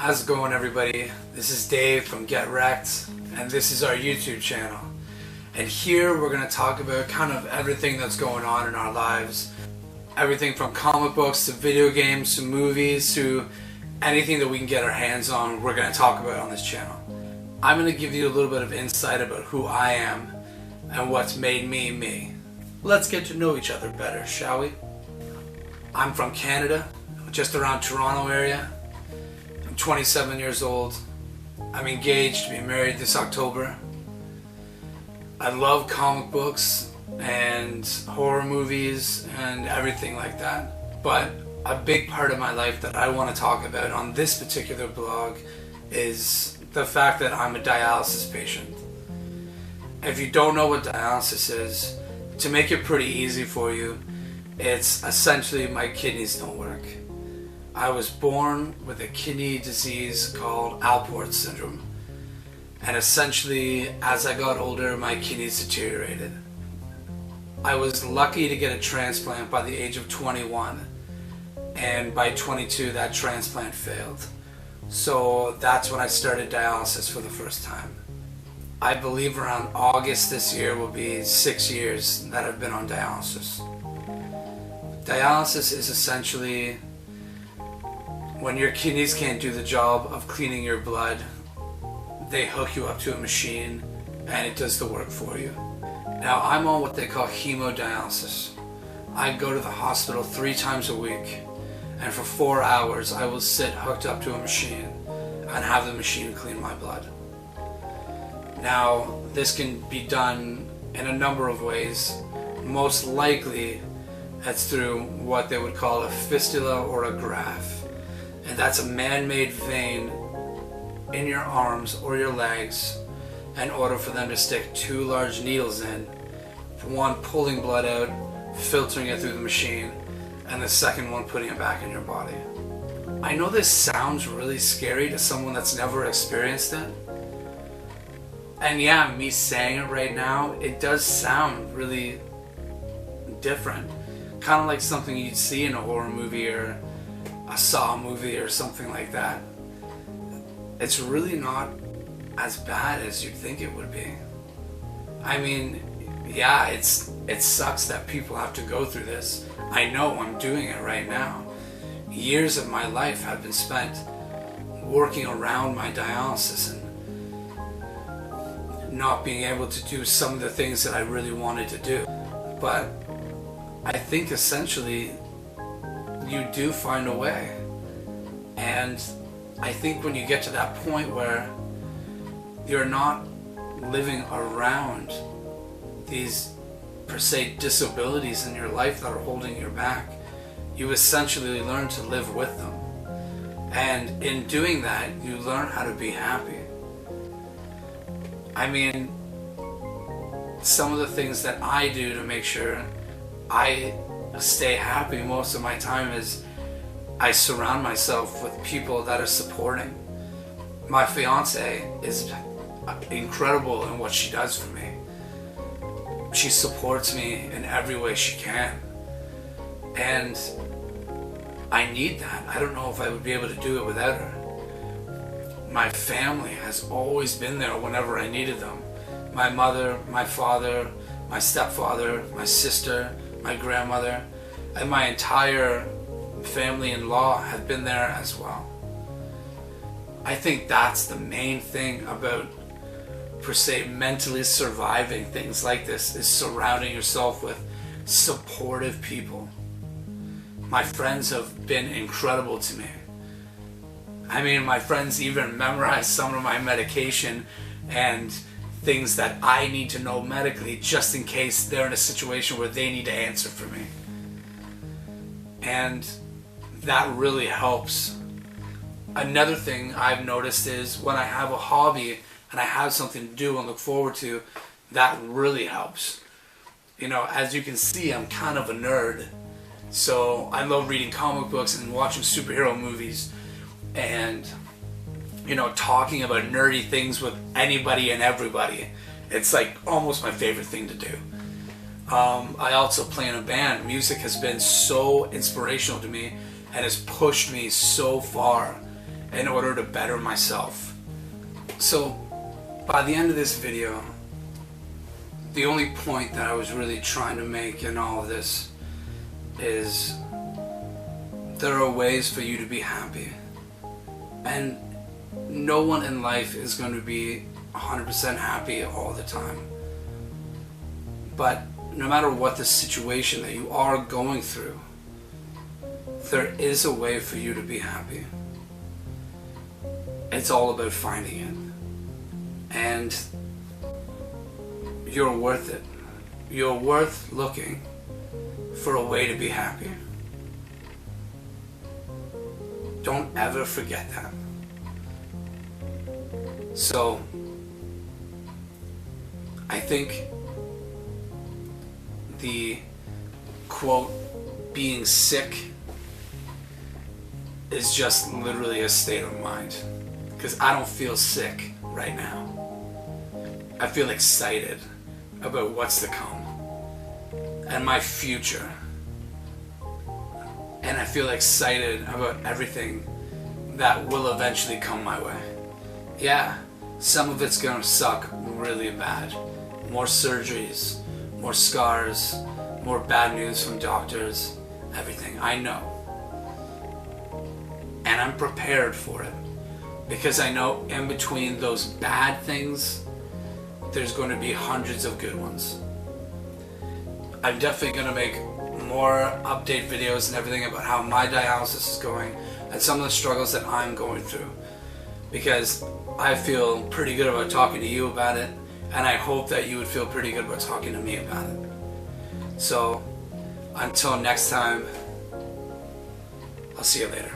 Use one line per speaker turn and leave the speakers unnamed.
How's it going, everybody? This is Dave from GetReket, and this is our YouTube channel. And here we're going to talk about kind of everything that's going on in our lives. Everything from comic books to video games to movies to anything that we can get our hands on, we're going to talk about on this channel. I'm going to give you a little bit of insight about who I am and what's made me me. Let's get to know each other better, shall we? I'm from Canada, just around Toronto area. I'm 27 years old. I'm engaged to be married this October. I love comic books and horror movies and everything like that. But a big part of my life that I want to talk about on this particular blog is the fact that I'm a dialysis patient. If you don't know what dialysis is, to make it pretty easy for you, it's essentially my kidneys don't work. I was born with a kidney disease called Alport syndrome. And essentially, as I got older, my kidneys deteriorated. I was lucky to get a transplant by the age of 21. And by 22, that transplant failed. So that's when I started dialysis for the first time. I believe around August this year will be 6 years that I've been on dialysis. Dialysis is essentially when your kidneys can't do the job of cleaning your blood, they hook you up to a machine and it does the work for you. Now I'm on what they call hemodialysis. I go to the hospital 3 times a week, and for 4 hours I will sit hooked up to a machine and have the machine clean my blood. Now this can be done in a number of ways. Most likely it's through what they would call a fistula or a graft. And that's a man-made vein in your arms or your legs in order for them to stick 2 large needles in. One pulling blood out, filtering it through the machine, and the second one putting it back in your body. I know this sounds really scary to someone that's never experienced it. And yeah, me saying it right now, it does sound really different. Kind of like something you'd see in a horror movie or a Saw movie or something like that. It's really not as bad as you'd think it would be. I mean, yeah, it sucks that people have to go through this. I know I'm doing it right now. Years of my life have been spent working around my dialysis and not being able to do some of the things that I really wanted to do. But I think essentially you do find a way. And I think when you get to that point where you're not living around these per se disabilities in your life that are holding you back, you essentially learn to live with them. And in doing that, you learn how to be happy. I mean, some of the things that I do to make sure I stay happy most of my time is I surround myself with people that are supporting. My fiance is incredible in what she does for me. She supports me in every way she can. And I need that. I don't know if I would be able to do it without her. My family has always been there whenever I needed them. My mother, my father, my stepfather, my sister, my grandmother, and my entire family-in-law have been there as well. I think that's the main thing about, per se, mentally surviving things like this, is surrounding yourself with supportive people. My friends have been incredible to me. I mean, my friends even memorize some of my medication and things that I need to know medically just in case they're in a situation where they need to answer for me. And that really helps. Another thing I've noticed is when I have a hobby and I have something to do and look forward to, that really helps. You know, as you can see, I'm kind of a nerd. So I love reading comic books and watching superhero movies and, you know, talking about nerdy things with anybody and everybody. It's like almost my favorite thing to do. I also play in a band. Music has been so inspirational to me and has pushed me so far in order to better myself. So by the end of this video, the only point that I was really trying to make in all of this is there are ways for you to be happy, and no one in life is going to be 100% happy all the time. But no matter what the situation that you are going through, there is a way for you to be happy. It's all about finding it. And you're worth it. You're worth looking for a way to be happy. Don't ever forget that. So, I think the quote, being sick, is just literally a state of mind. Because I don't feel sick right now. I feel excited about what's to come and my future. And I feel excited about everything that will eventually come my way. Yeah, some of it's gonna suck really bad. More surgeries, more scars, more bad news from doctors, everything. I know. And I'm prepared for it. Because I know in between those bad things, there's going to be hundreds of good ones. I'm definitely going to make more update videos and everything about how my dialysis is going and some of the struggles that I'm going through. Because I feel pretty good about talking to you about it, and I hope that you would feel pretty good about talking to me about it. So, until next time, I'll see you later.